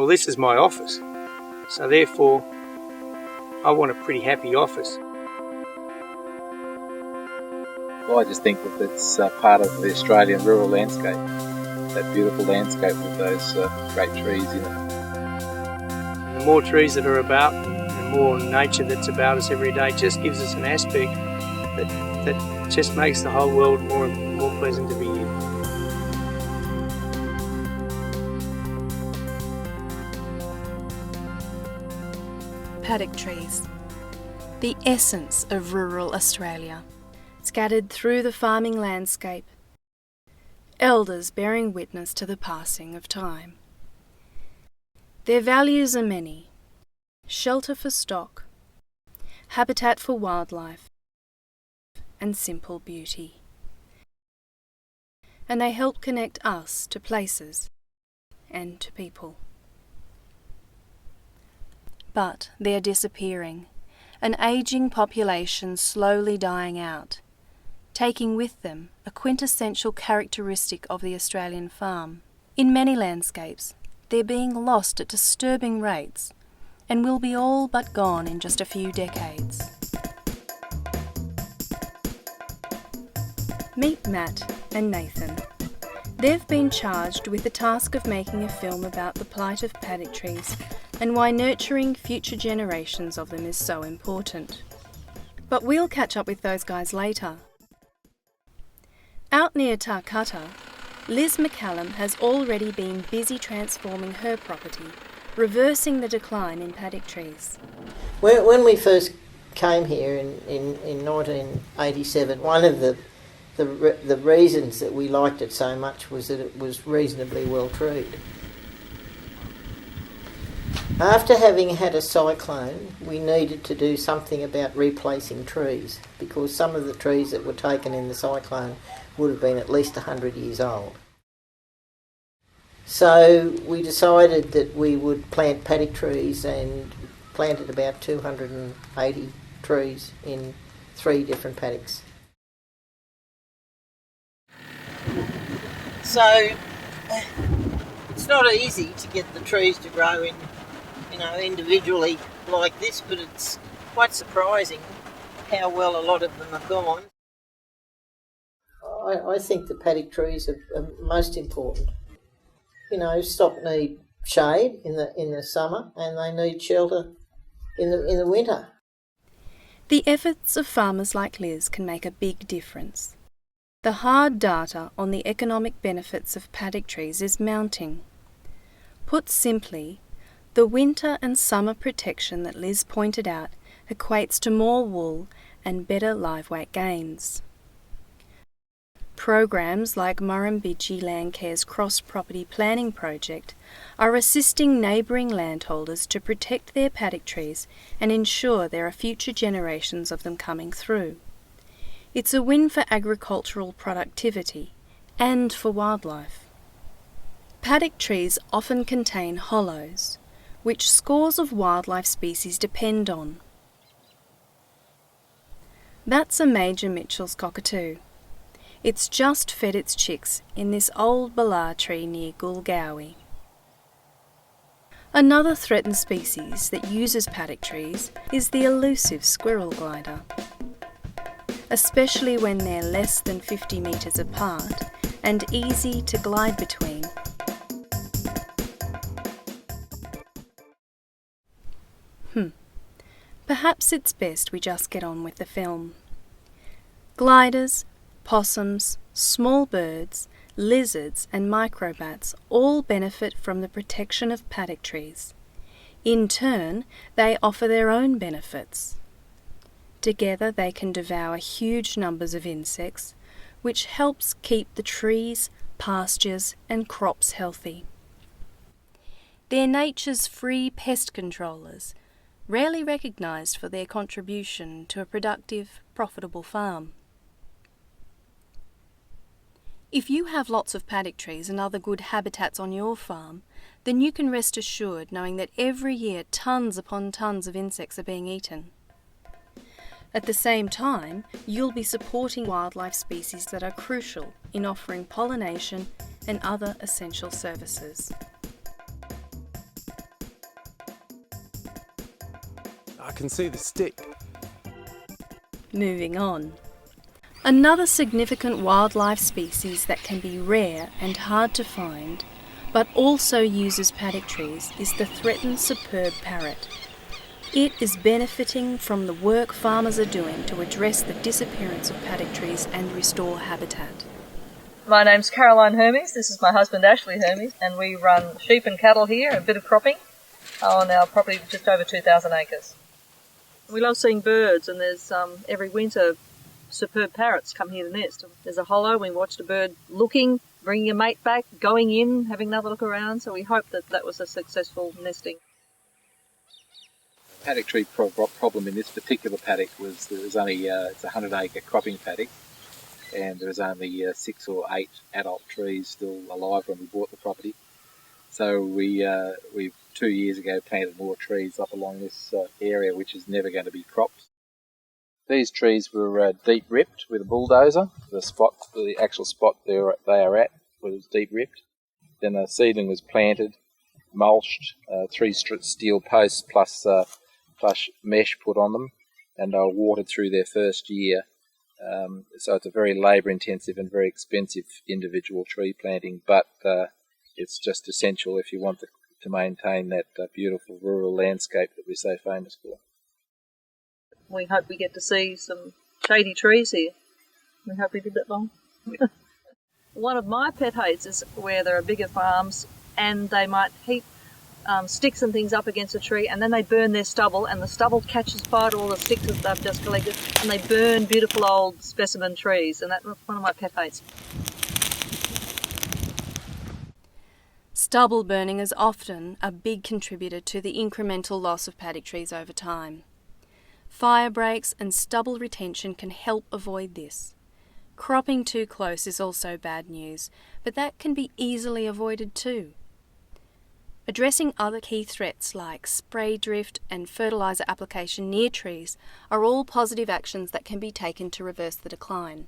Well, this is my office, so therefore I want a pretty happy office. Well, I just think that it's part of the Australian rural landscape, that beautiful landscape with those great trees in it. The more trees that are about, the more nature that's about us every day just gives us an aspect that just makes the whole world more pleasant to be in. Paddock trees, the essence of rural Australia, scattered through the farming landscape, elders bearing witness to the passing of time. Their values are many: shelter for stock, habitat for wildlife, and simple beauty. And they help connect us to places and to people. But they're disappearing, an ageing population slowly dying out, taking with them a quintessential characteristic of the Australian farm. In many landscapes, they're being lost at disturbing rates and will be all but gone in just a few decades. Meet Matt and Nathan. They've been charged with the task of making a film about the plight of paddock trees and why nurturing future generations of them is so important. But we'll catch up with those guys later. Out near Tarcutta, Liz Mccallum has already been busy transforming her property, reversing the decline in paddock trees. When we first came here in 1987, one of the reasons that we liked it so much was that it was reasonably well treed. After having had a cyclone, we needed to do something about replacing trees, because some of the trees that were taken in the cyclone would have been at least 100 years old. So we decided that we would plant paddock trees, and planted about 280 trees in 3 different paddocks. So it's not easy to get the trees to grow in, individually like this, but it's quite surprising how well a lot of them have gone. I think the paddock trees are most important. Stock need shade in the summer, and they need shelter in the winter. The efforts of farmers like Liz can make a big difference. The hard data on the economic benefits of paddock trees is mounting. Put simply, the winter and summer protection that Liz pointed out equates to more wool and better live weight gains. Programs like Murrumbidgee Landcare's cross-property planning project are assisting neighbouring landholders to protect their paddock trees and ensure there are future generations of them coming through. It's a win for agricultural productivity and for wildlife. Paddock trees often contain hollows, which scores of wildlife species depend on. That's a major Mitchell's cockatoo. It's just fed its chicks in this old balar tree near Gulgowie. Another threatened species that uses paddock trees is the elusive squirrel glider, especially when they're less than 50 metres apart and easy to glide between. Perhaps it's best we just get on with the film. Gliders, possums, small birds, lizards and microbats all benefit from the protection of paddock trees. In turn, they offer their own benefits. Together they can devour huge numbers of insects, which helps keep the trees, pastures and crops healthy. They're nature's free pest controllers, rarely recognised for their contribution to a productive, profitable farm. If you have lots of paddock trees and other good habitats on your farm, then you can rest assured knowing that every year tons upon tons of insects are being eaten. At the same time, you'll be supporting wildlife species that are crucial in offering pollination and other essential services. I can see the stick. Moving on. Another significant wildlife species that can be rare and hard to find, but also uses paddock trees, is the threatened superb parrot. It is benefiting from the work farmers are doing to address the disappearance of paddock trees and restore habitat. My name's Caroline Hermes, this is my husband Ashley Hermes, and we run sheep and cattle here, a bit of cropping on our property of just over 2,000 acres. We love seeing birds, and there's every winter superb parrots come here to nest. There's a hollow, we watched a bird looking, bringing a mate back, going in, having another look around, so we hope that that was a successful nesting. Paddock tree problem in this particular paddock was there was only it's a 100-acre cropping paddock, and there was only 6 or 8 adult trees still alive when we bought the property. So we 2 years ago planted more trees up along this area, which is never going to be cropped. These trees were deep ripped with a bulldozer. The actual spot they are at was deep ripped. Then a seedling was planted, mulched, 3 steel posts plus mesh put on them, and they were watered through their first year. So it's a very labour-intensive and very expensive individual tree planting, but it's just essential if you want to maintain that beautiful rural landscape that we're so famous for. We hope we get to see some shady trees here. We hope we live that long. One of my pet hates is where there are bigger farms and they might heap sticks and things up against a tree, and then they burn their stubble, and the stubble catches fire to all the sticks that they've just collected, and they burn beautiful old specimen trees, and that's one of my pet hates. Stubble burning is often a big contributor to the incremental loss of paddock trees over time. Fire breaks and stubble retention can help avoid this. Cropping too close is also bad news, but that can be easily avoided too. Addressing other key threats like spray drift and fertiliser application near trees are all positive actions that can be taken to reverse the decline.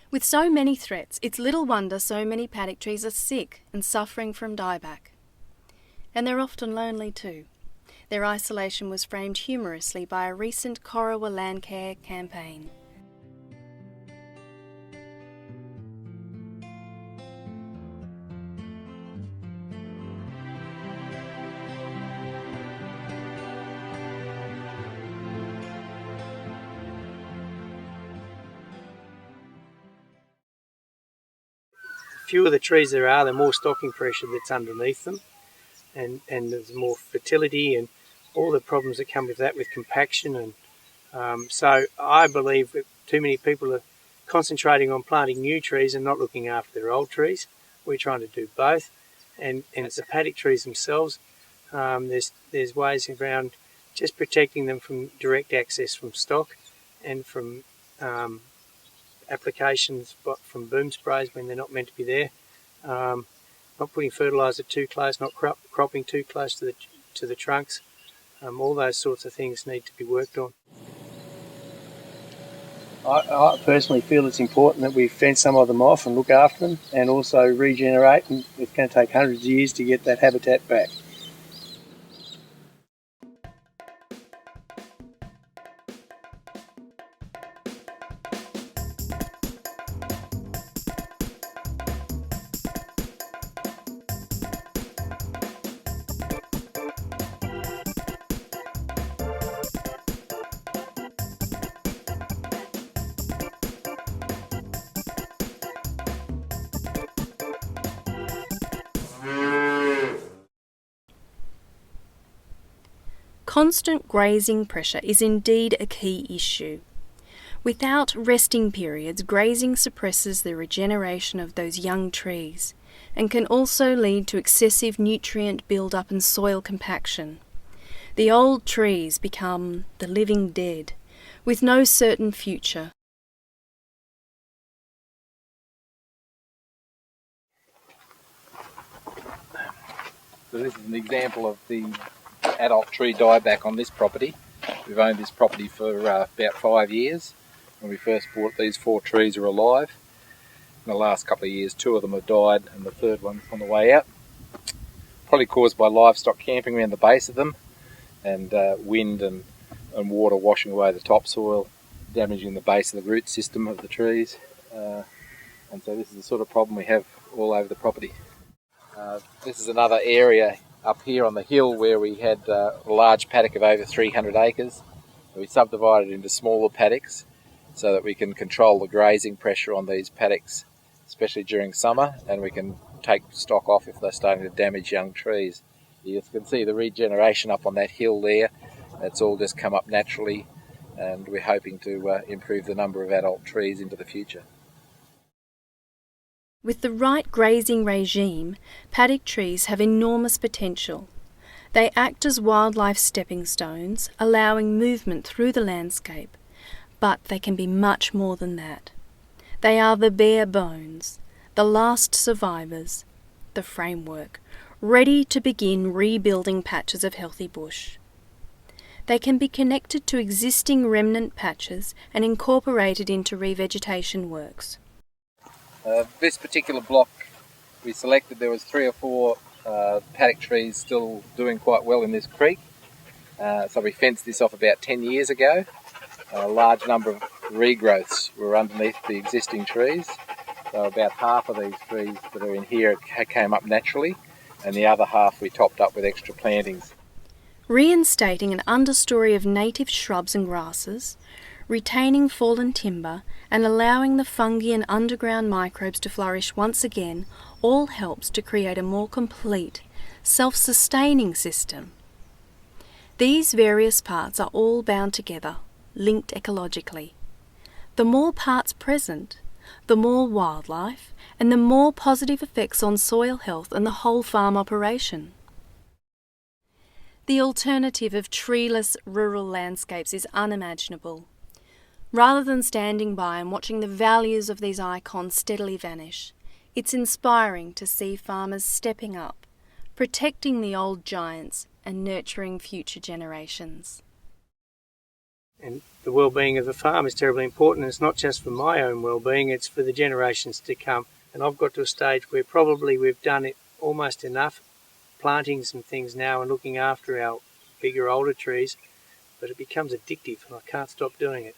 With so many threats, it's little wonder so many paddock trees are sick and suffering from dieback. And they're often lonely too. Their isolation was framed humorously by a recent NSW Landcare campaign. Fewer the trees there are, the more stocking pressure that's underneath them, and there's more fertility and all the problems that come with that, with compaction. And so I believe that too many people are concentrating on planting new trees and not looking after their old trees. We're trying to do both, and the paddock trees themselves, there's ways around just protecting them from direct access from stock and from applications from boom sprays when they're not meant to be there, not putting fertiliser too close, not cropping too close to the trunks. All those sorts of things need to be worked on. I personally feel it's important that we fence some of them off and look after them, and also regenerate, and it's going to take hundreds of years to get that habitat back. Constant grazing pressure is indeed a key issue. Without resting periods, grazing suppresses the regeneration of those young trees and can also lead to excessive nutrient build-up and soil compaction. The old trees become the living dead, with no certain future. So this is an example of the adult tree dieback on this property. We've owned this property for about 5 years. When we first bought, these 4 trees are alive. In the last couple of years, 2 of them have died and the 3rd one's on the way out. Probably caused by livestock camping around the base of them, and wind and water washing away the topsoil, damaging the base of the root system of the trees. And so this is the sort of problem we have all over the property. This is another area up here on the hill where we had a large paddock of over 300 acres. We subdivided into smaller paddocks so that we can control the grazing pressure on these paddocks, especially during summer, and we can take stock off if they're starting to damage young trees. You can see the regeneration up on that hill there. It's all just come up naturally, and we're hoping to improve the number of adult trees into the future. With the right grazing regime, paddock trees have enormous potential. They act as wildlife stepping stones, allowing movement through the landscape, but they can be much more than that. They are the bare bones, the last survivors, the framework, ready to begin rebuilding patches of healthy bush. They can be connected to existing remnant patches and incorporated into revegetation works. This particular block we selected, there was 3 or 4 paddock trees still doing quite well in this creek. So we fenced this off about 10 years ago. A large number of regrowths were underneath the existing trees. So about half of these trees that are in here came up naturally, and the other half we topped up with extra plantings. Reinstating an understory of native shrubs and grasses, retaining fallen timber, and allowing the fungi and underground microbes to flourish once again all helps to create a more complete, self-sustaining system. These various parts are all bound together, linked ecologically. The more parts present, the more wildlife, and the more positive effects on soil health and the whole farm operation. The alternative of treeless rural landscapes is unimaginable. Rather than standing by and watching the values of these icons steadily vanish, it's inspiring to see farmers stepping up, protecting the old giants and nurturing future generations. And the well-being of the farm is terribly important. It's not just for my own well-being, it's for the generations to come. And I've got to a stage where probably we've done it almost enough, planting some things now and looking after our bigger, older trees, but it becomes addictive and I can't stop doing it.